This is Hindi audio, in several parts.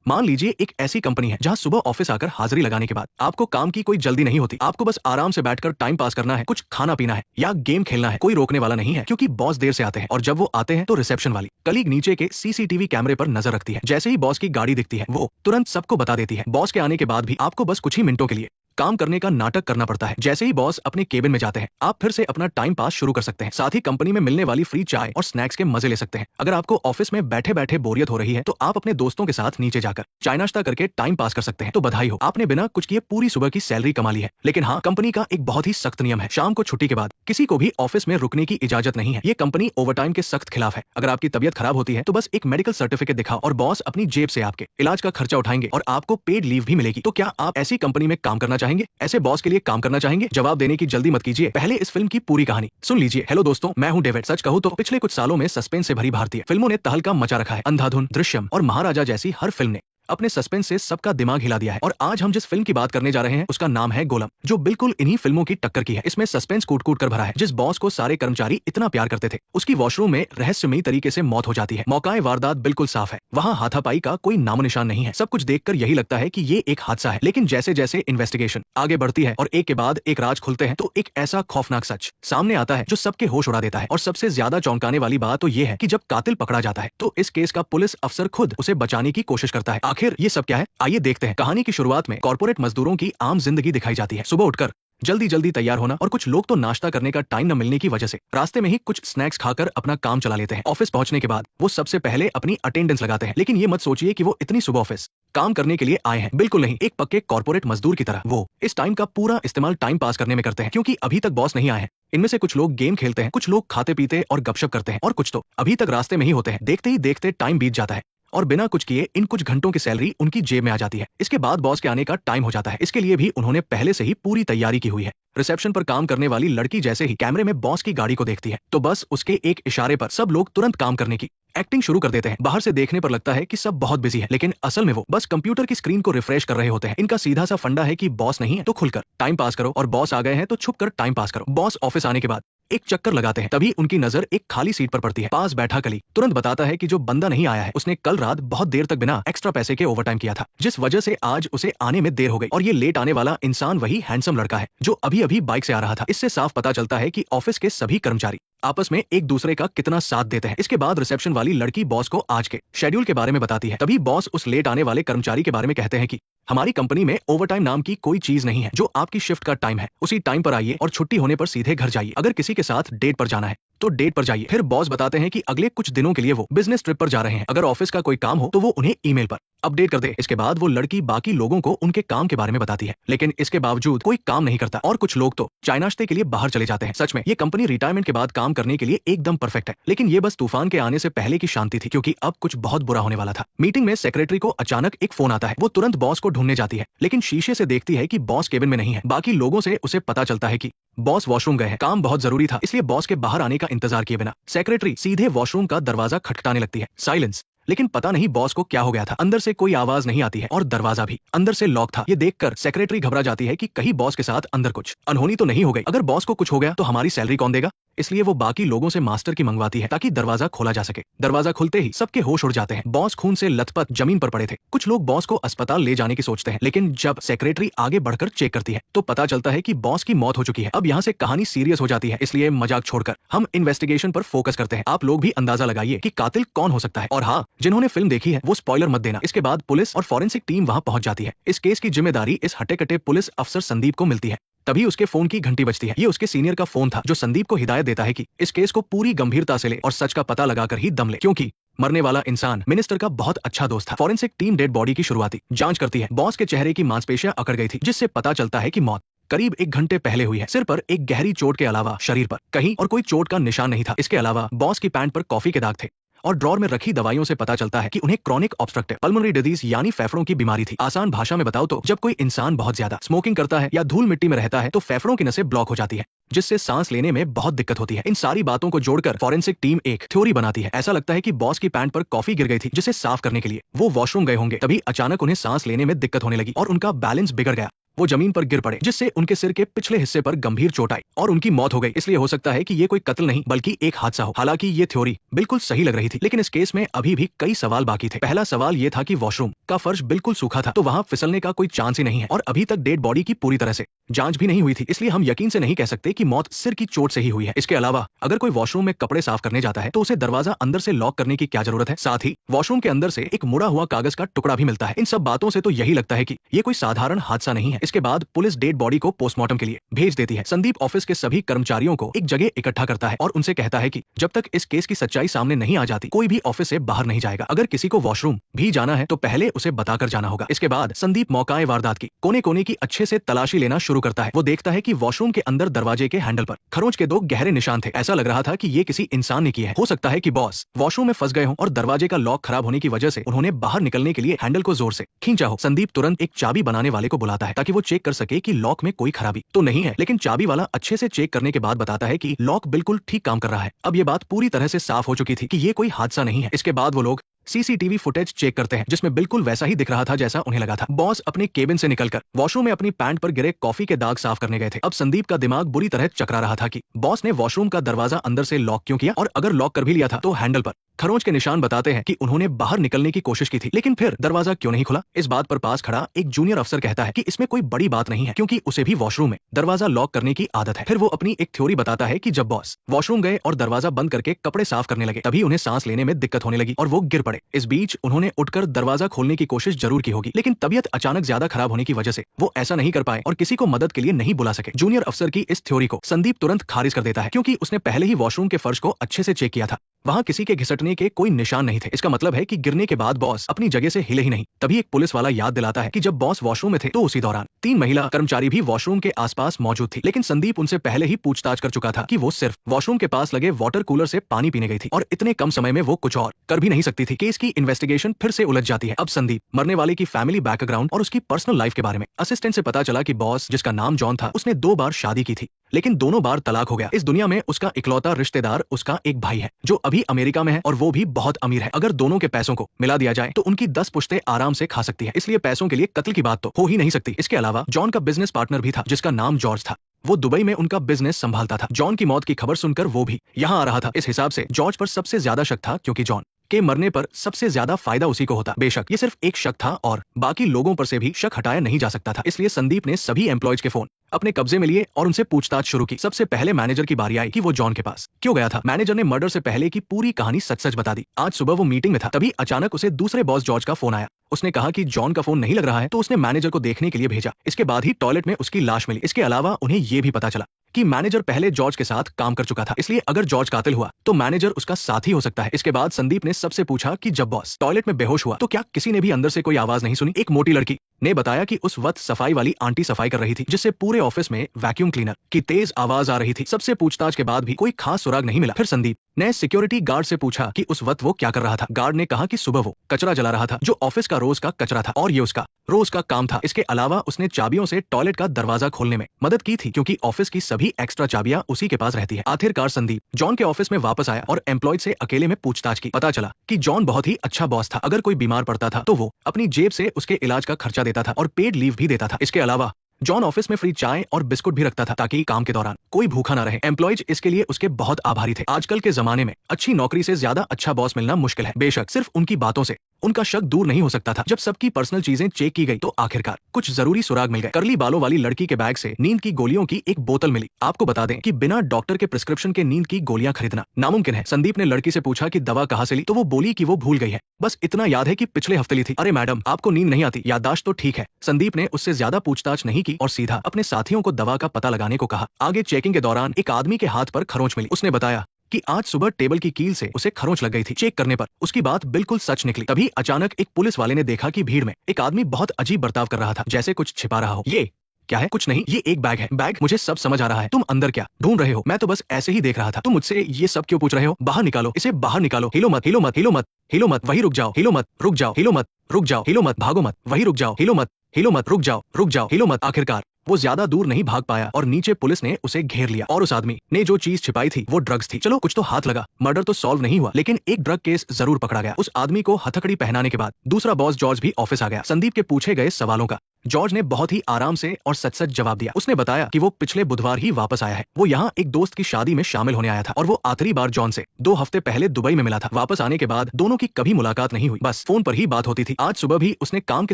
मान लीजिए एक ऐसी कंपनी है जहां सुबह ऑफिस आकर हाजिरी लगाने के बाद आपको काम की कोई जल्दी नहीं होती, आपको बस आराम से बैठकर टाइम पास करना है, कुछ खाना पीना है या गेम खेलना है, कोई रोकने वाला नहीं है क्योंकि बॉस देर से आते हैं और जब वो आते हैं तो रिसेप्शन वाली कलीग नीचे के सीसीटीवी कैमरे पर नजर रखती है। जैसे ही बॉस की गाड़ी दिखती है वो तुरंत सबको बता देती है। बॉस के आने के बाद भी आपको बस कुछ ही मिनटों के लिए काम करने का नाटक करना पड़ता है। जैसे ही बॉस अपने केबिन में जाते हैं आप फिर से अपना टाइम पास शुरू कर सकते हैं। साथ ही कंपनी में मिलने वाली फ्री चाय और स्नैक्स के मजे ले सकते हैं। अगर आपको ऑफिस में बैठे बैठे बोरियत हो रही है तो आप अपने दोस्तों के साथ नीचे जाकर चाय नाश्ता करके टाइम पास कर सकते हैं। तो बधाई हो, आपने बिना कुछ किए पूरी सुबह की सैलरी कमा ली है। लेकिन हाँ, कंपनी का एक बहुत ही सख्त नियम है, शाम को छुट्टी के बाद किसी को भी ऑफिस में रुकने की इजाजत नहीं है। ये कंपनी ओवरटाइम के सख्त खिलाफ है। अगर आपकी तबियत खराब होती है तो बस एक मेडिकल सर्टिफिकेट दिखाओ और बॉस अपनी जेब से आपके इलाज का खर्चा उठाएंगे और आपको पेड लीव भी मिलेगी। तो क्या आप ऐसी कंपनी में काम करना चाहेंगे? ऐसे बॉस के लिए काम करना चाहेंगे? जवाब देने की जल्दी मत कीजिए, पहले इस फिल्म की पूरी कहानी सुन लीजिए। हेलो दोस्तों, मैं हूं डेविड। सच कहूं तो पिछले कुछ सालों में सस्पेंस से भरी भारतीय फिल्मों ने तहलका मचा रखा है। अंधाधुन, दृश्यम और महाराजा जैसी हर फिल्म ने अपने सस्पेंस से सबका दिमाग हिला दिया है। और आज हम जिस फिल्म की बात करने जा रहे हैं उसका नाम है गोलम, जो बिल्कुल इन्हीं फिल्मों की टक्कर की है। इसमें सस्पेंस कूट कूट कर भरा है। जिस बॉस को सारे कर्मचारी इतना प्यार करते थे उसकी वॉशरूम में रहस्यमयी तरीके से मौत हो जाती है। मौकाए वारदात बिल्कुल साफ है, वहाँ हाथापाई का कोई नामो निशान नहीं है। सब कुछ देखकर यही लगता है कि ये एक हादसा है। लेकिन जैसे जैसे इन्वेस्टिगेशन आगे बढ़ती है और एक के बाद एक राज खुलते हैं तो एक ऐसा खौफनाक सच सामने आता है जो सबके होश उड़ा देता है। और सबसे ज्यादा चौंकाने वाली बात तो ये है कि जब कातिल पकड़ा जाता है तो इस केस का पुलिस अफसर खुद उसे बचाने की कोशिश करता है। आखिर ये सब क्या है, आइए देखते हैं। कहानी की शुरुआत में कॉर्पोरेट मजदूरों की आम जिंदगी दिखाई जाती है। सुबह उठकर जल्दी जल्दी तैयार होना और कुछ लोग तो नाश्ता करने का टाइम न मिलने की वजह से रास्ते में ही कुछ स्नैक्स खाकर अपना काम चला लेते हैं। ऑफिस पहुंचने के बाद वो सबसे पहले अपनी अटेंडेंस लगाते हैं। लेकिन ये मत सोचिए कि वो इतनी सुबह ऑफिस काम करने के लिए आए हैं, बिल्कुल नहीं। एक पक्के कॉर्पोरेट मजदूर की तरह वो इस टाइम का पूरा इस्तेमाल टाइम पास करने में करते हैं, क्योंकि अभी तक बॉस नहीं आए हैं। इनमें से कुछ लोग गेम खेलते हैं, कुछ लोग खाते पीते और गपशप करते हैं और कुछ तो अभी तक रास्ते में ही होते हैं। देखते ही देखते टाइम बीत जाता है और बिना कुछ किए इन कुछ घंटों की सैलरी उनकी जेब में आ जाती है। इसके बाद बॉस के आने का टाइम हो जाता है। इसके लिए भी उन्होंने पहले से ही पूरी तैयारी की हुई है। रिसेप्शन पर काम करने वाली लड़की जैसे ही कैमरे में बॉस की गाड़ी को देखती है तो बस उसके एक इशारे पर सब लोग तुरंत काम करने की एक्टिंग शुरू कर देते हैं। बाहर से देखने पर लगता है कि सब बहुत बिजी है, लेकिन असल में वो बस कंप्यूटर की स्क्रीन को रिफ्रेश कर रहे होते हैं। इनका सीधा सा फंडा है कि बॉस नहीं है तो खुलकर टाइम पास करो और बॉस आ गए हैं तो छुप कर टाइम पास करो। बॉस ऑफिस आने के बाद एक चक्कर लगाते हैं, तभी उनकी नजर एक खाली सीट पर पड़ती है। पास बैठा कलीग तुरंत बताता है कि जो बंदा नहीं आया है उसने कल रात बहुत देर तक बिना एक्स्ट्रा पैसे के ओवरटाइम किया था, जिस वजह से आज उसे आने में देर हो गई। और ये लेट आने वाला इंसान वही हैंडसम लड़का है जो अभी अभी बाइक से आ रहा था। इससे साफ पता चलता है कि ऑफिस के सभी कर्मचारी आपस में एक दूसरे का कितना साथ देते हैं। इसके बाद रिसेप्शन वाली लड़की बॉस को आज के शेड्यूल के बारे में बताती है। तभी बॉस उस लेट आने वाले कर्मचारी के बारे में कहते हैं कि हमारी कंपनी में ओवरटाइम नाम की कोई चीज नहीं है। जो आपकी शिफ्ट का टाइम है उसी टाइम पर आइए और छुट्टी होने पर सीधे घर जाइए। अगर किसी के साथ डेट पर जाना है तो डेट पर जाइए। फिर बॉस बताते हैं कि अगले कुछ दिनों के लिए वो बिजनेस ट्रिप पर जा रहे हैं। अगर ऑफिस का कोई काम हो तो वो उन्हें ईमेल पर अपडेट कर दे। इसके बाद वो लड़की बाकी लोगों को उनके काम के बारे में बताती है, लेकिन इसके बावजूद कोई काम नहीं करता और कुछ लोग तो चाय नाश्ते के लिए बाहर चले जाते हैं। सच में ये कंपनी रिटायरमेंट के बाद काम करने के लिए एकदम परफेक्ट है। लेकिन ये बस तूफान के आने से पहले की शांति थी, क्योंकि अब कुछ बहुत बुरा होने वाला था। मीटिंग में सेक्रेटरी को अचानक एक फोन आता है। वो तुरंत बॉस को ढूंढने जाती है, लेकिन शीशे से देखती है कि बॉस केबिन में नहीं है। बाकी लोगों से उसे पता चलता है कि बॉस वॉशरूम गए हैं। काम बहुत जरूरी था, इसलिए बॉस के बाहर आने का इंतजार किए बिना सेक्रेटरी सीधे वॉशरूम का दरवाजा खटखटाने लगती है। साइलेंस। लेकिन पता नहीं बॉस को क्या हो गया था, अंदर से कोई आवाज नहीं आती है और दरवाजा भी अंदर से लॉक था। ये देखकर सेक्रेटरी घबरा जाती है कि कहीं बॉस के साथ अंदर कुछ अनहोनी तो नहीं हो गई। अगर बॉस को कुछ हो गया तो हमारी सैलरी कौन देगा? इसलिए वो बाकी लोगों से मास्टर की मंगवाती है ताकि दरवाजा खोला जा सके। दरवाजा खुलते ही सबके होश उड़ जाते हैं। बॉस खून से लथपथ जमीन पर पड़े थे। कुछ लोग बॉस को अस्पताल ले जाने की सोचते हैं, लेकिन जब सेक्रेटरी आगे बढ़कर चेक करती है तो पता चलता है कि बॉस की मौत हो चुकी है। अब यहाँ से कहानी सीरियस हो जाती है, इसलिए मजाक छोड़कर हम इन्वेस्टिगेशन पर फोकस करते हैं। आप लोग भी अंदाजा लगाइए कि कातिल कौन हो सकता है। और हाँ, जिन्होंने फिल्म देखी है वो स्पॉइलर मत देना। इसके बाद पुलिस और फॉरेंसिक टीम वहां पहुंच जाती है। इस केस की जिम्मेदारी इस हटे कटे पुलिस अफसर संदीप को मिलती है। तभी उसके फोन की घंटी बजती है। ये उसके सीनियर का फोन था जो संदीप को हिदायत देता है कि इस केस को पूरी गंभीरता से ले और सच का पता लगाकर ही दम ले, क्योंकि मरने वाला इंसान मिनिस्टर का बहुत अच्छा दोस्त था। फॉरेंसिक टीम डेड बॉडी की शुरुआती जांच करती है। बॉस के चेहरे की मांसपेशियां अकड़ गई थी, जिससे पता चलता है कि मौत करीब 1 घंटे पहले हुई है। सिर पर एक गहरी चोट के अलावा शरीर पर कहीं और कोई चोट का निशान नहीं था। इसके अलावा बॉस की पैंट पर कॉफी के दाग थे और ड्रॉर में रखी दवाइयों से पता चलता है कि उन्हें क्रॉनिक ऑब्स्ट्रक्टिव पल्मोनरी डिजीज यानी फेफड़ों की बीमारी थी। आसान भाषा में बताओ तो जब कोई इंसान बहुत ज्यादा स्मोकिंग करता है या धूल मिट्टी में रहता है तो फेफड़ों की नसें ब्लॉक हो जाती है, जिससे सांस लेने में बहुत दिक्कत होती है। इन सारी बातों को जोड़कर फॉरेंसिक टीम एक थ्योरी बनाती है। ऐसा लगता है कि बॉस की पैंट पर कॉफी गिर गई थी, जिसे साफ करने के लिए वो वॉशरूम गए होंगे। तभी अचानक उन्हें सांस लेने में दिक्कत होने लगी और उनका बैलेंस बिगड़ गया। वो जमीन पर गिर पड़े, जिससे उनके सिर के पिछले हिस्से पर गंभीर चोट आई और उनकी मौत हो गई। इसलिए हो सकता है कि ये कोई कत्ल नहीं बल्कि एक हादसा हो। हालांकि ये थ्योरी बिल्कुल सही लग रही थी, लेकिन इस केस में अभी भी कई सवाल बाकी थे। पहला सवाल ये था कि वॉशरूम का फर्श बिल्कुल सूखा था, तो वहां फिसलने का कोई चांस ही नहीं है और अभी तक डेड बॉडी की पूरी तरह से जांच भी नहीं हुई थी, इसलिए हम यकीन से नहीं कह सकते कि मौत सिर की चोट से ही हुई है। इसके अलावा अगर कोई वॉशरूम में कपड़े साफ करने जाता है तो उसे दरवाजा अंदर से लॉक करने की क्या जरूरत है? साथ ही वॉशरूम के अंदर से एक मुड़ा हुआ कागज का टुकड़ा भी मिलता है। इन सब बातों से तो यही लगता है कि ये कोई साधारण हादसा नहीं है। इसके बाद पुलिस डेड बॉडी को पोस्टमार्टम के लिए भेज देती है। संदीप ऑफिस के सभी कर्मचारियों को एक जगह इकट्ठा करता है और उनसे कहता है कि जब तक इस केस की सच्चाई सामने नहीं आ जाती कोई भी ऑफिस से बाहर नहीं जाएगा। अगर किसी को वॉशरूम भी जाना है तो पहले उसे बताकर जाना होगा। इसके बाद संदीप मौकाए वारदात की कोने कोने की अच्छे से तलाशी लेना शुरू करता है। वो देखता है कि वॉशरूम के अंदर दरवाजे के हैंडल पर खरोंच के 2 गहरे निशान थे। ऐसा लग रहा था कि ये किसी इंसान ने किया है। हो सकता है कि बॉस वॉशरूम में फंस गए हों और दरवाजे का लॉक खराब होने की वजह से उन्होंने बाहर निकलने के लिए हैंडल को जोर से खींचा हो। संदीप तुरंत एक चाबी बनाने वाले को बुलाता है ताकि वो चेक कर सके कि लॉक में कोई खराबी तो नहीं है, लेकिन चाबी वाला अच्छे से चेक करने के बाद बताता है कि लॉक बिल्कुल ठीक काम कर रहा है। अब ये बात पूरी तरह से साफ हो चुकी थी कि ये कोई हादसा नहीं है। इसके बाद वो लोग सीसीटीवी फुटेज चेक करते हैं जिसमें बिल्कुल वैसा ही दिख रहा था जैसा उन्हें लगा था। बॉस अपने केबिन से निकलकर वॉशरूम में अपनी पैंट पर गिरे कॉफी के दाग साफ करने गए थे। अब संदीप का दिमाग बुरी तरह चकरा रहा था कि बॉस ने वॉशरूम का दरवाजा अंदर से लॉक क्यों किया और अगर लॉक कर भी लिया था तो हैंडल पर खरोंच के निशान बताते हैं कि उन्होंने बाहर निकलने की कोशिश की थी, लेकिन फिर दरवाजा क्यों नहीं खुला? इस बात पर पास खड़ा एक जूनियर अफसर कहता है कि इसमें कोई बड़ी बात नहीं है क्योंकि उसे भी वॉशरूम में दरवाजा लॉक करने की आदत है। फिर वो अपनी एक थ्योरी बताता है कि जब बॉस वॉशरूम गए और दरवाजा बंद करके कपड़े साफ करने लगे तभी उन्हें सांस लेने में दिक्कत होने लगी और वो गिर पड़े। इस बीच उन्होंने उठकर दरवाजा खोलने की कोशिश जरूर की होगी, लेकिन तबीयत अचानक ज्यादा खराब होने की वजह से वो ऐसा नहीं कर पाए और किसी को मदद के लिए नहीं बुला सके। जूनियर अफसर की इस थ्योरी को संदीप तुरंत खारिज कर देता है क्योंकि उसने पहले ही वॉशरूम के फर्श को अच्छे से चेक किया था। वहां किसी के घिसटने के कोई निशान नहीं थे। इसका मतलब है कि गिरने के बाद बॉस अपनी जगह से हिले ही नहीं। तभी एक पुलिस वाला याद दिलाता है कि जब बॉस वॉशरूम में थे तो उसी दौरान 3 महिला कर्मचारी भी वॉशरूम के आसपास मौजूद थी, लेकिन संदीप उनसे पहले ही पूछताछ कर चुका था कि वो सिर्फ वॉशरूम के पास लगे वाटर कूलर से पानी पीने गई थी और इतने कम समय में वो कुछ और कर भी नहीं सकती थी। केस की इन्वेस्टिगेशन फिर से उलझ जाती है। अब संदीप मरने वाले की फैमिली बैकग्राउंड और उसकी पर्सनल लाइफ के बारे में असिस्टेंट से पता चला कि बॉस जिसका नाम जॉन था उसने 2 बार शादी की थी, लेकिन दोनों बार तलाक हो गया। इस दुनिया में उसका इकलौता रिश्तेदार उसका एक भाई है जो अभी अमेरिका में है और वो भी बहुत अमीर है। अगर दोनों के पैसों को मिला दिया जाए तो उनकी 10 पुश्तें आराम से खा सकती है, इसलिए पैसों के लिए कत्ल की बात तो हो ही नहीं सकती। इसके अलावा जॉन का बिजनेस पार्टनर भी था जिसका नाम जॉर्ज था। वो दुबई में उनका बिजनेस संभालता था। जॉन की मौत की खबर सुनकर वो भी यहाँ आ रहा था। इस हिसाब से जॉर्ज पर सबसे ज्यादा शक था क्योंकि जॉन के मरने पर सबसे ज्यादा फायदा उसी को होता। बेशक ये सिर्फ एक शक था और बाकी लोगों पर से भी शक हटाया नहीं जा सकता था, इसलिए संदीप ने सभी एम्प्लॉयज के फोन अपने कब्जे में लिए और उनसे पूछताछ शुरू की। सबसे पहले मैनेजर की बारी आई कि वो जॉन के पास क्यों गया था। मैनेजर ने मर्डर से पहले की पूरी कहानी सच सच बता दी। आज सुबह वो मीटिंग में था, तभी अचानक उसे दूसरे बॉस जॉर्ज का फोन आया। उसने कहा कि जॉन का फोन नहीं लग रहा है तो उसने मैनेजर को देखने के लिए भेजा। इसके बाद ही टॉयलेट में उसकी लाश मिली। इसके अलावा उन्हें ये भी पता चला कि मैनेजर पहले जॉर्ज के साथ काम कर चुका था, इसलिए अगर जॉर्ज कातिल हुआ तो मैनेजर उसका साथी हो सकता है। इसके बाद संदीप ने सबसे पूछा कि जब बॉस टॉयलेट में बेहोश हुआ तो क्या किसी ने भी अंदर से कोई आवाज नहीं सुनी? एक मोटी लड़की ने बताया कि उस वक्त सफाई वाली आंटी सफाई कर रही थी जिससे पूरे ऑफिस में वैक्यूम क्लीनर की तेज आवाज आ रही थी। सबसे पूछताछ के बाद भी कोई खास सुराग नहीं मिला। फिर संदीप ने सिक्योरिटी गार्ड से पूछा कि उस वक्त वो क्या कर रहा था। गार्ड ने कहा कि सुबह वो कचरा जला रहा था जो ऑफिस का रोज का कचरा था और ये उसका रोज का काम था। इसके अलावा उसने चाबियों से टॉयलेट का दरवाजा खोलने में मदद की थी क्योंकि ऑफिस की सभी एक्स्ट्रा चाबियां उसी के पास रहती है। आखिरकार संदीप जॉन के ऑफिस में वापस आया और एम्प्लॉय से अकेले में पूछताछ की। पता चला कि जॉन बहुत ही अच्छा बॉस था। अगर कोई बीमार पड़ता था तो वो अपनी जेब से उसके इलाज का खर्चा देता था और पेड लीव भी देता था। इसके अलावा जॉन ऑफिस में फ्री चाय और बिस्कुट भी रखता था ताकि काम के दौरान कोई भूखा ना रहे। एम्प्लॉयज इसके लिए उसके बहुत आभारी थे। आजकल के जमाने में अच्छी नौकरी से ज्यादा अच्छा बॉस मिलना मुश्किल है। बेशक सिर्फ उनकी बातों से उनका शक दूर नहीं हो सकता था। जब सबकी पर्सनल चीजें चेक की गई तो आखिरकार कुछ जरूरी सुराग मिल गए। करली बालों वाली लड़की के बैग से नींद की गोलियों की एक बोतल मिली। आपको बता दें कि बिना डॉक्टर के प्रिस्क्रिप्शन के नींद की गोलियां खरीदना नामुमकिन है। संदीप ने लड़की से पूछा कि दवा कहाँ से ली तो वो बोली कि वो भूल गई है, बस इतना याद है कि पिछले हफ्ते ली थी। अरे मैडम, आपको नींद नहीं आती? याददाश्त तो ठीक है। संदीप ने उससे ज्यादा पूछताछ नहीं की और सीधा अपने साथियों को दवा का पता लगाने को कहा। आगे चेकिंग के दौरान एक आदमी के हाथ पर खरोंच मिली। उसने बताया कि आज सुबह टेबल की कील से उसे खरोंच लग गई थी। चेक करने पर उसकी बात बिल्कुल सच निकली। तभी अचानक एक पुलिस वाले ने देखा कि भीड़ में एक आदमी बहुत अजीब बर्ताव कर रहा था, जैसे कुछ छिपा रहा हो। ये क्या है? कुछ नहीं, ये एक बैग है। बैग? मुझे सब समझ आ रहा है। तुम अंदर क्या ढूंढ रहे हो? मैं तो बस ऐसे ही देख रहा था। तुम मुझसे ये सब क्यों पूछ रहे हो? बाहर निकालो इसे, बाहर निकालो। हिलो मत, हिलो मत, हिलो मत, हिलो मत, वही रुक जाओ। हिलो मत, रुक जाओ। हिलो मत, रुक जाओ। हिलो मत, भागो मत, वही रुक जाओ। हिलो मत, हिलो मत, रुक जाओ, रुक जाओ। हिलो मत। आखिरकार वो ज्यादा दूर नहीं भाग पाया और नीचे पुलिस ने उसे घेर लिया और उस आदमी ने जो चीज छिपाई थी वो ड्रग्स थी। चलो कुछ तो हाथ लगा। मर्डर तो सॉल्व नहीं हुआ, लेकिन एक ड्रग केस जरूर पकड़ा गया। उस आदमी को हथकड़ी पहनाने के बाद दूसरा बॉस जॉर्ज भी ऑफिस आ गया। संदीप के पूछे गए सवालों का जॉर्ज ने बहुत ही आराम से और सच सच जवाब दिया। उसने बताया कि वो पिछले बुधवार ही वापस आया है। वो यहाँ एक दोस्त की शादी में शामिल होने आया था और वो आखिरी बार जॉन से 2 हफ्ते पहले दुबई में मिला था। वापस आने के बाद दोनों की कभी मुलाकात नहीं हुई, बस फोन पर ही बात होती थी। आज सुबह भी उसने काम के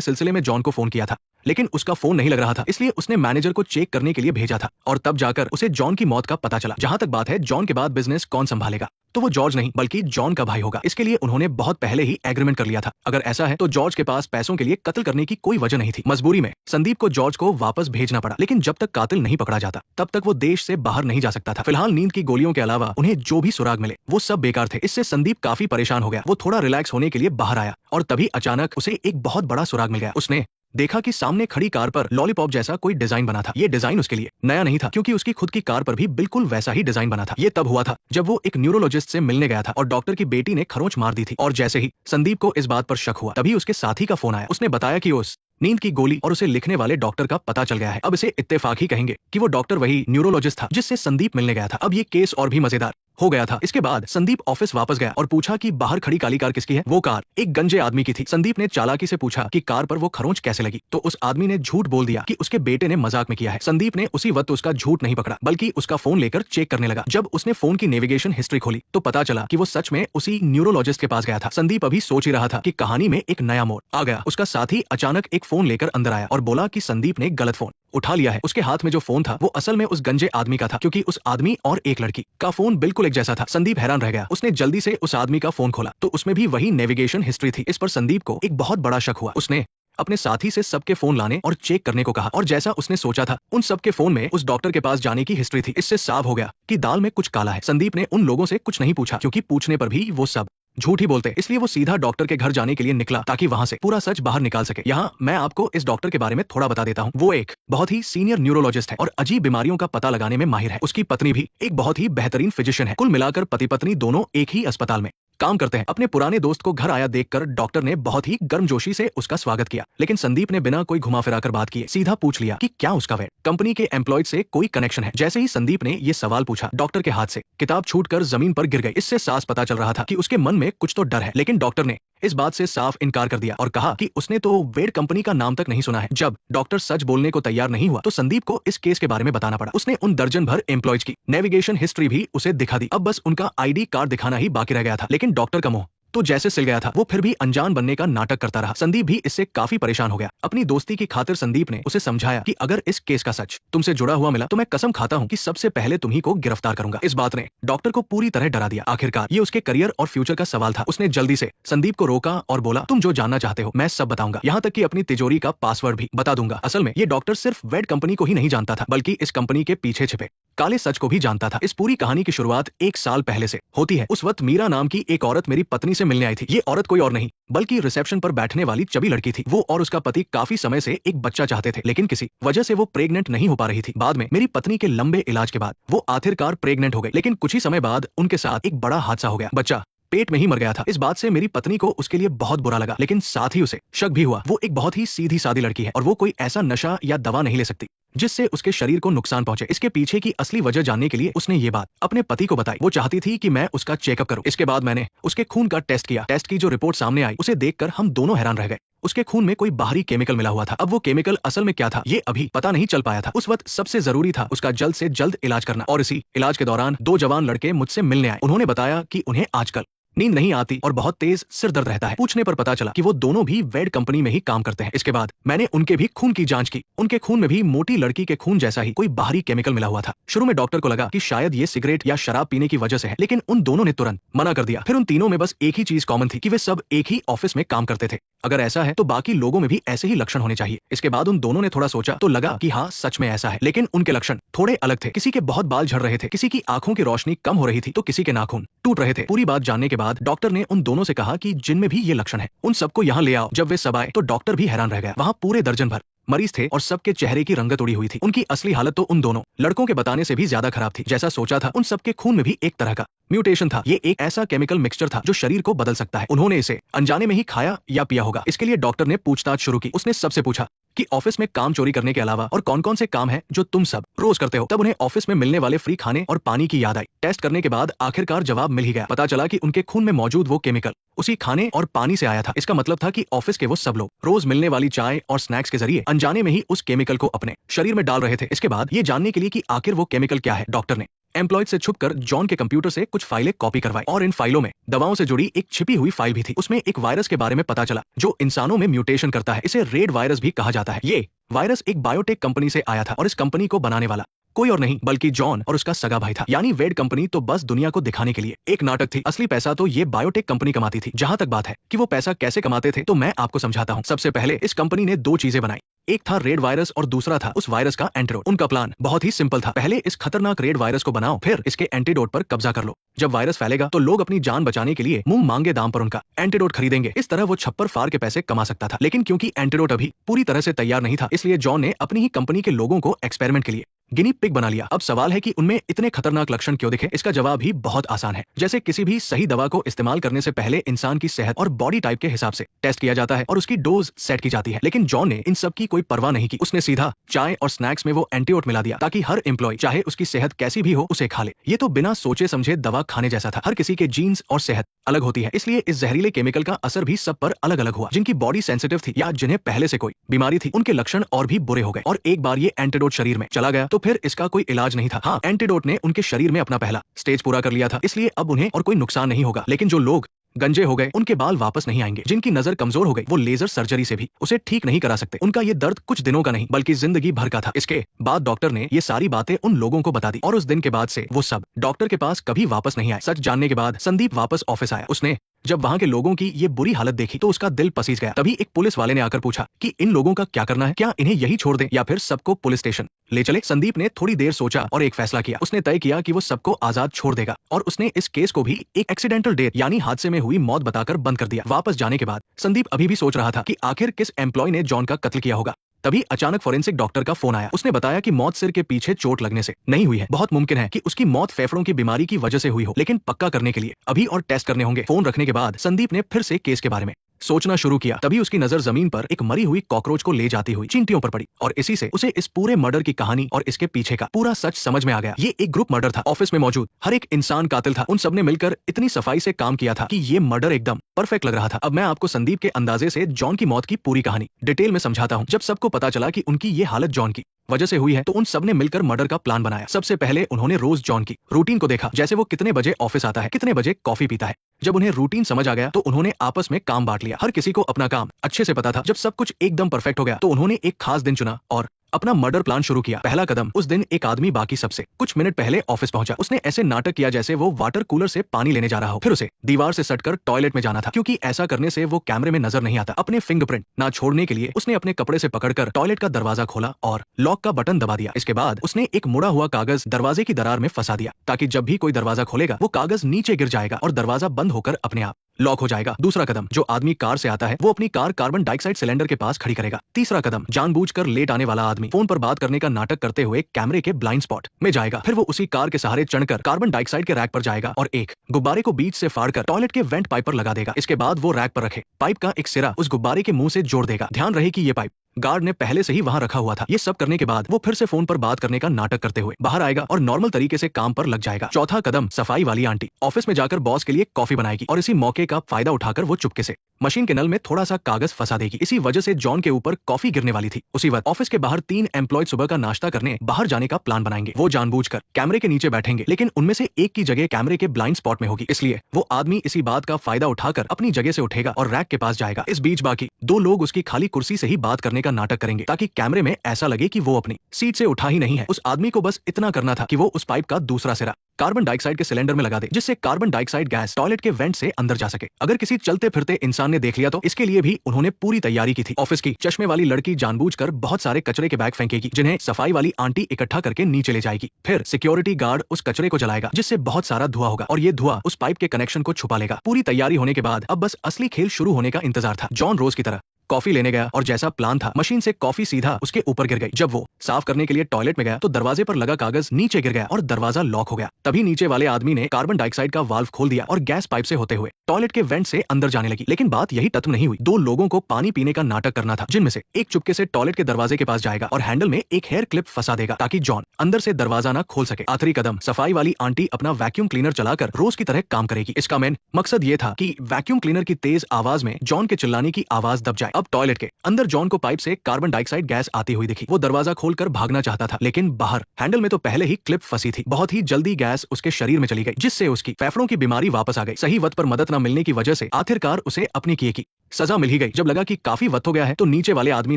सिलसिले में जॉन को फोन किया था, लेकिन उसका फोन नहीं लग रहा था, इसलिए उसने मैनेजर को चेक करने के लिए भेजा था और तब जाकर उसे जॉन की मौत का पता चला। जहां तक बात है जॉन के बाद बिजनेस कौन संभालेगा, तो वो जॉर्ज नहीं बल्कि जॉन का भाई होगा। इसके लिए उन्होंने बहुत पहले ही एग्रीमेंट कर लिया था। अगर ऐसा है तो जॉर्ज के पास पैसों के लिए कत्ल करने की कोई वजह नहीं थी। मजबूरी में संदीप को जॉर्ज को वापस भेजना पड़ा, लेकिन जब तक कातिल नहीं पकड़ा जाता तब तक वो देश से बाहर नहीं जा सकता था। फिलहाल नींद की गोलियों के अलावा उन्हें जो भी सुराग मिले वो सब बेकार थे। इससे संदीप काफी परेशान हो गया। वो थोड़ा रिलैक्स होने के लिए बाहर आया और तभी अचानक उसे एक बहुत बड़ा सुराग मिल गया। उसने देखा कि सामने खड़ी कार पर लॉलीपॉप जैसा कोई डिजाइन बना था। ये डिजाइन उसके लिए नया नहीं था, क्योंकि उसकी खुद की कार पर भी बिल्कुल वैसा ही डिजाइन बना था। ये तब हुआ था जब वो एक न्यूरोलॉजिस्ट से मिलने गया था और डॉक्टर की बेटी ने खरोंच मार दी थी। और जैसे ही संदीप को इस बात पर शक हुआ, तभी उसके साथी का फोन आया। उसने बताया कि उस नींद की गोली और उसे लिखने वाले डॉक्टर का पता चल गया है। अब इसे इत्तेफाक ही कहेंगे कि वो डॉक्टर वही न्यूरोलॉजिस्ट था जिससे संदीप मिलने गया था। अब ये केस और भी मजेदार हो गया था। इसके बाद संदीप ऑफिस वापस गया और पूछा कि बाहर खड़ी काली कार किसकी है। वो कार एक गंजे आदमी की थी। संदीप ने चालाकी से पूछा कि कार पर वो खरोंच कैसे लगी, तो उस आदमी ने झूठ बोल दिया कि उसके बेटे ने मजाक में किया है। संदीप ने उसी वक्त उसका झूठ नहीं पकड़ा, बल्कि उसका फोन लेकर चेक करने लगा। जब उसने फोन की नेविगेशन हिस्ट्री खोली तो पता चला कि वो सच में उसी न्यूरोलॉजिस्ट के पास गया था। संदीप अभी सोच ही रहा था कि कहानी में एक नया मोड़ आ गया। उसका साथी अचानक एक फोन लेकर अंदर आया और बोला कि संदीप ने गलत फोन उठा लिया है। उसके हाथ में जो फोन था वो असल में उस गंजे आदमी का था, क्योंकि उस आदमी और एक लड़की का फोन बिल्कुल एक जैसा था। संदीप हैरान रह गया। उसने जल्दी से उस आदमी का फोन खोला तो उसमें भी वही नेविगेशन हिस्ट्री थी। इस पर संदीप को एक बहुत बड़ा शक हुआ। उसने अपने साथी से सबके फोन लाने और चेक करने को कहा और जैसा उसने सोचा था उन सबके फोन में उस डॉक्टर के पास जाने की हिस्ट्री थी। इससे साफ हो गया कि दाल में कुछ काला है। संदीप ने उन लोगों से कुछ नहीं पूछा, क्योंकि पूछने पर भी वो सब झूठ ही बोलते, इसलिए वो सीधा डॉक्टर के घर जाने के लिए निकला ताकि वहां से पूरा सच बाहर निकाल सके। यहाँ मैं आपको इस डॉक्टर के बारे में थोड़ा बता देता हूँ। वो एक बहुत ही सीनियर न्यूरोलॉजिस्ट है और अजीब बीमारियों का पता लगाने में माहिर है। उसकी पत्नी भी एक बहुत ही बेहतरीन फिजिशियन है। कुल मिलाकर पति पत्नी दोनों एक ही अस्पताल में काम करते हैं। अपने पुराने दोस्त को घर आया देखकर डॉक्टर ने बहुत ही गर्मजोशी से उसका स्वागत किया, लेकिन संदीप ने बिना कोई घुमा फिराकर बात किए सीधा पूछ लिया कि क्या उसका वेट कंपनी के एम्प्लॉयड से कोई कनेक्शन है। जैसे ही संदीप ने ये सवाल पूछा, डॉक्टर के हाथ से किताब छूटकर जमीन पर गिर गई। इससे साफ पता चल रहा था कि उसके मन में कुछ तो डर है, लेकिन डॉक्टर ने इस बात से साफ इनकार कर दिया और कहा कि उसने तो वेड कंपनी का नाम तक नहीं सुना है। जब डॉक्टर सच बोलने को तैयार नहीं हुआ तो संदीप को इस केस के बारे में बताना पड़ा। उसने उन दर्जन भर एम्प्लॉयज की नेविगेशन हिस्ट्री भी उसे दिखा दी। अब बस उनका आईडी कार्ड दिखाना ही बाकी रह गया था, लेकिन डॉक्टर का मुंह तो जैसे सिल गया था। वो फिर भी अनजान बनने का नाटक करता रहा। संदीप भी इससे काफी परेशान हो गया। अपनी दोस्ती की खातिर संदीप ने उसे समझाया कि अगर इस केस का सच तुमसे जुड़ा हुआ मिला तो मैं कसम खाता हूँ कि सबसे पहले तुम्ही को गिरफ्तार करूंगा। इस बात ने डॉक्टर को पूरी तरह डरा दिया। आखिरकार ये उसके करियर और फ्यूचर का सवाल था। उसने जल्दी से संदीप को रोका और बोला, तुम जो जानना चाहते हो मैं सब बताऊंगा, यहाँ तक कि अपनी तिजोरी का पासवर्ड भी बता दूंगा। असल में ये डॉक्टर सिर्फ वेड कंपनी को ही नहीं जानता था, बल्कि इस कंपनी के पीछे छिपे काले सच को भी जानता था। इस पूरी कहानी की शुरुआत 1 साल पहले से होती है। उस वक्त मीरा नाम की एक औरत मेरी पत्नी से मिलने आई थी। ये औरत कोई और नहीं बल्कि रिसेप्शन पर बैठने वाली चबी लड़की थी। वो और उसका पति काफी समय से एक बच्चा चाहते थे, लेकिन किसी वजह से वो प्रेग्नेंट नहीं हो पा रही थी। बाद में मेरी पत्नी के लंबे इलाज के बाद वो आखिरकार प्रेग्नेंट हो गई, लेकिन कुछ ही समय बाद उनके साथ एक बड़ा हादसा हो गया। बच्चा पेट में ही मर गया था। इस बात से मेरी पत्नी को उसके लिए बहुत बुरा लगा, लेकिन साथ ही उसे शक भी हुआ। वो एक बहुत ही सीधी सादी लड़की है और वो कोई ऐसा नशा या दवा नहीं ले सकती जिससे उसके शरीर को नुकसान पहुंचे। इसके पीछे की असली वजह जानने के लिए उसने ये बात अपने पति को बताई। वो चाहती थी कि मैं उसका चेकअप करूं। इसके बाद मैंने उसके खून का टेस्ट किया। टेस्ट की जो रिपोर्ट सामने आई उसे देखकर हम दोनों हैरान रह गए। उसके खून में कोई बाहरी केमिकल मिला हुआ था। अब वो केमिकल असल में क्या था ये अभी पता नहीं चल पाया था। उस वक्त सबसे जरूरी था उसका जल्द से जल्द इलाज करना, और इसी इलाज के दौरान 2 जवान लड़के मुझसे मिलने आए। उन्होंने बताया कि उन्हें आजकल नींद नहीं आती और बहुत तेज सिर दर्द रहता है। पूछने पर पता चला कि वो दोनों भी वेड कंपनी में ही काम करते हैं। इसके बाद मैंने उनके भी खून की जांच की। उनके खून में भी मोटी लड़की के खून जैसा ही कोई बाहरी केमिकल मिला हुआ था। शुरू में डॉक्टर को लगा कि शायद ये सिगरेट या शराब पीने की वजह से है, लेकिन उन दोनों ने तुरंत मना कर दिया। फिर उन तीनों में बस एक ही चीज कॉमन थी कि वे सब एक ही ऑफिस में काम करते थे। अगर ऐसा है तो बाकी लोगों में भी ऐसे ही लक्षण होने चाहिए। इसके बाद उन दोनों ने थोड़ा सोचा तो लगा कि हाँ सच में ऐसा है, लेकिन उनके लक्षण थोड़े अलग थे। किसी के बहुत बाल झड़ रहे थे, किसी की आंखों की रोशनी कम हो रही थी, तो किसी के नाखून टूट रहे थे। पूरी बात जानने के बाद डॉक्टर ने उन दोनों से कहा कि जिनमें भी ये लक्षण है उन सबको यहाँ ले आओ। जब वे सब आए तो डॉक्टर भी हैरान रह गया। वहाँ पूरे दर्जन भर मरीज थे और सबके चेहरे की रंगत उड़ी हुई थी। उनकी असली हालत तो उन दोनों लड़कों के बताने से भी ज्यादा खराब थी। जैसा सोचा था उन सबके खून में भी एक तरह का म्यूटेशन था। ये एक ऐसा केमिकल मिक्सचर था जो शरीर को बदल सकता है। उन्होंने इसे अनजाने में ही खाया या पिया होगा। इसके लिए डॉक्टर ने पूछताछ शुरू की। उसने सबसे पूछा कि ऑफिस में काम चोरी करने के अलावा और कौन कौन से काम हैं जो तुम सब रोज करते हो। तब उन्हें ऑफिस में मिलने वाले फ्री खाने और पानी की याद आई। टेस्ट करने के बाद आखिरकार जवाब मिल ही गया। पता चला कि उनके खून में मौजूद वो केमिकल उसी खाने और पानी से आया था। इसका मतलब था कि ऑफिस के वो सब लोग रोज मिलने वाली चाय और स्नैक्स के जरिए अनजाने में ही उस केमिकल को अपने शरीर में डाल रहे थे। इसके बाद ये जानने के लिए कि आखिर वो केमिकल क्या है, डॉक्टर ने एम्प्लॉयड से छुपकर जॉन के कंप्यूटर से कुछ फाइलें कॉपी करवाई और इन फाइलों में दवाओं से जुड़ी एक छिपी हुई फाइल भी थी। उसमें एक वायरस के बारे में पता चला जो इंसानों में म्यूटेशन करता है। इसे रेड वायरस भी कहा जाता है। ये वायरस एक बायोटेक कंपनी से आया था और इस कंपनी को बनाने वाला कोई और नहीं बल्कि जॉन और उसका सगा भाई था। यानी वेड कंपनी तो बस दुनिया को दिखाने के लिए एक नाटक थी। असली पैसा तो ये बायोटेक कंपनी कमाती थी। जहां तक बात है कि वो पैसा कैसे कमाते थे तो मैं आपको समझाता हूँ। सबसे पहले इस कंपनी ने दो चीजें बनाई। एक था रेड वायरस और दूसरा था उस वायरस का एंटीडोट। उनका प्लान बहुत ही सिंपल था। पहले इस खतरनाक रेड वायरस को बनाओ, फिर इसके एंटीडोट पर कब्जा कर लो। जब वायरस फैलेगा तो लोग अपनी जान बचाने के लिए मुंह मांगे दाम पर उनका एंटीडोट खरीदेंगे। इस तरह वो छप्पर फाड़ के पैसे कमा सकता था। लेकिन क्योंकि एंटीडोट अभी पूरी तरह से तैयार नहीं था, इसलिए जॉन ने अपनी ही कंपनी के लोगों को एक्सपेरिमेंट के लिए गिनी पिग बना लिया। अब सवाल है कि उनमें इतने खतरनाक लक्षण क्यों दिखे। इसका जवाब ही बहुत आसान है। जैसे किसी भी सही दवा को इस्तेमाल करने से पहले इंसान की सेहत और बॉडी टाइप के हिसाब से टेस्ट किया जाता है और उसकी डोज सेट की जाती है। लेकिन जॉन ने इन सब की कोई परवाह नहीं की। उसने सीधा चाय और स्नैक्स में वो एंटीडोट मिला दिया ताकि हर एम्प्लॉय चाहे उसकी सेहत कैसी भी हो उसे खा ले। ये तो बिना सोचे समझे दवा खाने जैसा था। हर किसी के जीन्स और सेहत अलग होती है, इसलिए इस जहरीले केमिकल का असर भी सब पर अलग अलग हुआ। जिनकी बॉडी सेंसिटिव थी या जिन्हें पहले से कोई बीमारी थी उनके लक्षण और भी बुरे हो गए। और एक बार ये एंटीडोट शरीर में चला गया तो फिर इसका कोई इलाज नहीं था। हाँ, एंटीडोट ने उनके शरीर में अपना पहला स्टेज पूरा कर लिया था, इसलिए अब उन्हें और कोई नुकसान नहीं होगा। लेकिन जो लोग गंजे हो गए उनके बाल वापस नहीं आएंगे। जिनकी नजर कमजोर हो गई वो लेजर सर्जरी से भी उसे ठीक नहीं करा सकते। उनका ये दर्द कुछ दिनों का नहीं बल्कि जिंदगी भर का था। इसके बाद डॉक्टर ने ये सारी बातें उन लोगों को बता दी और उस दिन के बाद से वो सब डॉक्टर के पास कभी वापस नहीं आए। सच जानने के बाद संदीप वापस ऑफिस आया। उसने जब वहां के लोगों की ये बुरी हालत देखी तो उसका दिल पसीज गया। तभी एक पुलिस वाले ने आकर पूछा कि इन लोगों का क्या करना है, क्या इन्हें यही छोड़ दें या फिर सबको पुलिस स्टेशन ले चले। संदीप ने थोड़ी देर सोचा और एक फैसला किया। उसने तय किया कि वो सबको आजाद छोड़ देगा और उसने इस केस को भी एक एक्सीडेंटल डेथ यानी हादसे में हुई मौत बताकर बंद कर दिया। वापस जाने के बाद संदीप अभी भी सोच रहा था कि आखिर किस एम्प्लॉय ने जॉन का कत्ल किया होगा। तभी अचानक फोरेंसिक डॉक्टर का फोन आया। उसने बताया कि मौत सिर के पीछे चोट लगने से नहीं हुई है। बहुत मुमकिन है कि उसकी मौत फेफड़ों की बीमारी की वजह से हुई हो, लेकिन पक्का करने के लिए अभी और टेस्ट करने होंगे। फोन रखने के बाद संदीप ने फिर से केस के बारे में सोचना शुरू किया। तभी उसकी नजर जमीन पर एक मरी हुई कॉकरोच को ले जाती हुई चींटियों पर पड़ी और इसी से उसे इस पूरे मर्डर की कहानी और इसके पीछे का पूरा सच समझ में आ गया। ये एक ग्रुप मर्डर था। ऑफिस में मौजूद हर एक इंसान कातिल था। उन सबने मिलकर इतनी सफाई से काम किया था कि ये मर्डर एकदम परफेक्ट लग रहा था। अब मैं आपको संदीप के अंदाजे से जॉन की मौत की पूरी कहानी डिटेल में समझाता हूँ। जब सबको पता चला कि उनकी ये हालत जॉन की वजह से हुई है तो उन सबने मिलकर मर्डर का प्लान बनाया। सबसे पहले उन्होंने रोज जॉन की रूटीन को देखा, जैसे वो कितने बजे ऑफिस आता है, कितने बजे कॉफी पीता है। जब उन्हें रूटीन समझ आ गया तो उन्होंने आपस में काम बांट लिया। हर किसी को अपना काम अच्छे से पता था। जब सब कुछ एकदम परफेक्ट हो गया तो उन्होंने एक खास दिन चुना और अपना मर्डर प्लान शुरू किया। पहला कदम, उस दिन एक आदमी बाकी सबसे कुछ मिनट पहले ऑफिस पहुंचा। उसने ऐसे नाटक किया जैसे वो वाटर कूलर से पानी लेने जा रहा हो। फिर उसे दीवार से सटकर टॉयलेट में जाना था, क्योंकि ऐसा करने से वो कैमरे में नजर नहीं आता। अपने फिंगरप्रिंट ना छोड़ने के लिए उसने अपने कपड़े से पकड़कर टॉयलेट का दरवाजा खोला और लॉक का बटन दबा दिया। इसके बाद उसने एक मुड़ा हुआ कागज दरवाजे की दरार में फंसा दिया ताकि जब भी कोई दरवाजा खोलेगा वो कागज नीचे गिर जाएगा और दरवाजा बंद होकर अपने आप लॉक हो जाएगा। दूसरा कदम, जो आदमी कार से आता है वो अपनी कार कार्बन डाइऑक्साइड सिलेंडर के पास खड़ी करेगा। तीसरा कदम, जानबूझकर लेट आने वाला आदमी फोन पर बात करने का नाटक करते हुए कैमरे के ब्लाइंड स्पॉट में जाएगा। फिर वो उसी कार के सहारे चढ़कर कार्बन डाइऑक्साइड के रैक पर जाएगा और एक गुब्बारे को बीच से फाड़कर टॉयलेट के वेंट पाइप पर लगा देगा। इसके बाद वो रैक पर रखे पाइप का एक सिरा उस गुब्बारे के मुंह से जोड़ देगा। ध्यान रहे कि ये पाइप गार्ड ने पहले से ही वहां रखा हुआ था। ये सब करने के बाद वो फिर से फोन पर बात करने का नाटक करते हुए बाहर आएगा और नॉर्मल तरीके से काम पर लग जाएगा। चौथा कदम, सफाई वाली आंटी ऑफिस में जाकर बॉस के लिए कॉफी बनाएगी और इसी मौके का फायदा उठाकर वो चुपके से मशीन के नल में थोड़ा सा कागज फंसा देगी। इसी वजह से जॉन के ऊपर कॉफी गिरने वाली थी। उसी वक्त ऑफिस के बाहर 3 एम्प्लॉय सुबह का नाश्ता करने बाहर जाने का प्लान बनाएंगे। वो जानबूझकर कैमरे के नीचे बैठेंगे, लेकिन उनमें से एक की जगह कैमरे के ब्लाइंड स्पॉट में होगी, इसलिए वो आदमी इसी बात का फायदा उठाकर अपनी जगह से उठेगा और रैक के पास जाएगा। इस बीच बाकी 2 लोग उसकी खाली कुर्सी से ही बात करने का नाटक करेंगे ताकि कैमरे में ऐसा लगे कि वो अपनी सीट से उठा ही नहीं है। उस आदमी को बस इतना करना था कि वो उस पाइप का दूसरा सिरा कार्बन डाइऑक्साइड के सिलेंडर में लगा दे, जिससे कार्बन डाइऑक्साइड गैस टॉयलेट के वेंट से अंदर जा सके। अगर किसी चलते फिरते इंसान ने देख लिया तो इसके लिए भी उन्होंने पूरी तैयारी की थी। ऑफिस की चश्मे वाली लड़की जानबूझकर बहुत सारे कचरे के बैग फेंकेगी, जिन्हें सफाई वाली आंटी इकट्ठा करके नीचे ले जाएगी। फिर सिक्योरिटी गार्ड उस कचरे को जलाएगा, जिससे बहुत सारा धुआं होगा और ये धुआं उस पाइप के कनेक्शन को छुपा लेगा। पूरी तैयारी होने के बाद अब बस असली खेल शुरू होने का इंतजार था। जॉन रोज की तरह कॉफी लेने गया और जैसा प्लान था मशीन से कॉफी सीधा उसके ऊपर गिर गई। जब वो साफ करने के लिए टॉयलेट में गया तो दरवाजे पर लगा कागज नीचे गिर गया और दरवाजा लॉक हो गया। तभी नीचे वाले आदमी ने कार्बन डाइऑक्साइड का वाल्व खोल दिया और गैस पाइप से होते हुए टॉयलेट के वेंट से अंदर जाने लगी। लेकिन बात यही खत्म नहीं हुई। 2 लोगों को पानी पीने का नाटक करना था, जिनमें से एक चुपके से टॉयलेट के दरवाजे के पास जाएगा और हैंडल में एक हेयर क्लिप फंसा देगा ताकि जॉन अंदर से दरवाजा ना खोल सके। आखिरी कदम, सफाई वाली आंटी अपना वैक्यूम क्लीनर चलाकर रोज की तरह काम करेगी। इसका मेन मकसद ये था कि वैक्यूम क्लीनर की तेज आवाज में जॉन के चिल्लाने की आवाज दब जाए। अब टॉयलेट के अंदर जॉन को पाइप से कार्बन डाइऑक्साइड गैस आती हुई दिखी। वो दरवाजा खोलकर भागना चाहता था, लेकिन बाहर हैंडल में तो पहले ही क्लिप फंसी थी। बहुत ही जल्दी गैस उसके शरीर में चली गई, जिससे उसकी फेफड़ों की बीमारी वापस आ गई। सही वक्त पर मदद न मिलने की वजह से आखिरकार उसे अपनी किए की सजा मिल ही गई। जब लगा कि काफी वक्त हो गया है तो नीचे वाले आदमी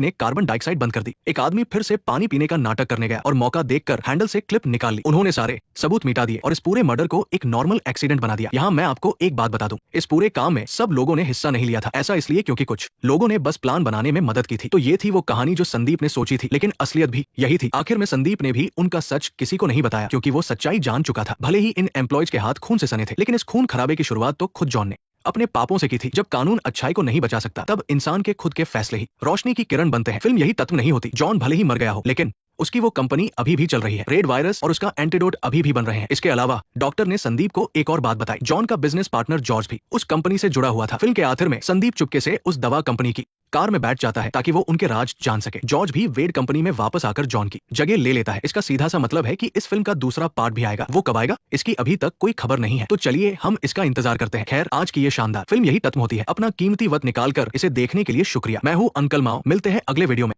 ने कार्बन डाइऑक्साइड बंद कर दी। एक आदमी फिर से पानी पीने का नाटक करने गया और मौका देखकर हैंडल से क्लिप निकाल ली। उन्होंने सारे सबूत मिटा दिए और इस पूरे मर्डर को एक नॉर्मल एक्सीडेंट बना दिया। यहाँ मैं आपको एक बात बता दूं, इस पूरे काम में सब लोगों ने हिस्सा नहीं लिया था। ऐसा इसलिए क्योंकि कुछ लोगों ने बस प्लान बनाने में मदद की थी। तो ये थी वो कहानी जो संदीप ने सोची थी, लेकिन असलियत भी यही थी। आखिर में संदीप ने भी उनका सच किसी को नहीं बताया क्योंकि वो सच्चाई जान चुका था। भले ही इन एम्प्लॉयज के हाथ खून से सने थे, लेकिन इस खून खराबे की शुरुआत तो खुद जॉन ने अपने पापों से की थी। जब कानून अच्छाई को नहीं बचा सकता तब इंसान के खुद के फैसले ही रोशनी की किरण बनते हैं। फिल्म यही तत्व नहीं होती। जॉन भले ही मर गया हो, लेकिन उसकी वो कंपनी अभी भी चल रही है। रेड वायरस और उसका एंटीडोट अभी भी बन रहे हैं। इसके अलावा डॉक्टर ने संदीप को एक और बात बताई, जॉन का बिजनेस पार्टनर जॉर्ज भी उस कंपनी से जुड़ा हुआ था। फिल्म के आखिर में संदीप चुपके से उस दवा कंपनी की कार में बैठ जाता है ताकि वो उनके राज जान सके। जॉर्ज भी वेड कंपनी में वापस आकर जॉन की जगह ले लेता है। इसका सीधा सा मतलब है कि इस फिल्म का दूसरा पार्ट भी आएगा। वो कब आएगा इसकी अभी तक कोई खबर नहीं है, तो चलिए हम इसका इंतजार करते हैं। खैर, आज की ये शानदार फिल्म यही खत्म होती है। अपना कीमती वक्त निकालकर इसे देखने के लिए शुक्रिया। मैं हूँ अंकल माओ, मिलते हैं अगले वीडियो में।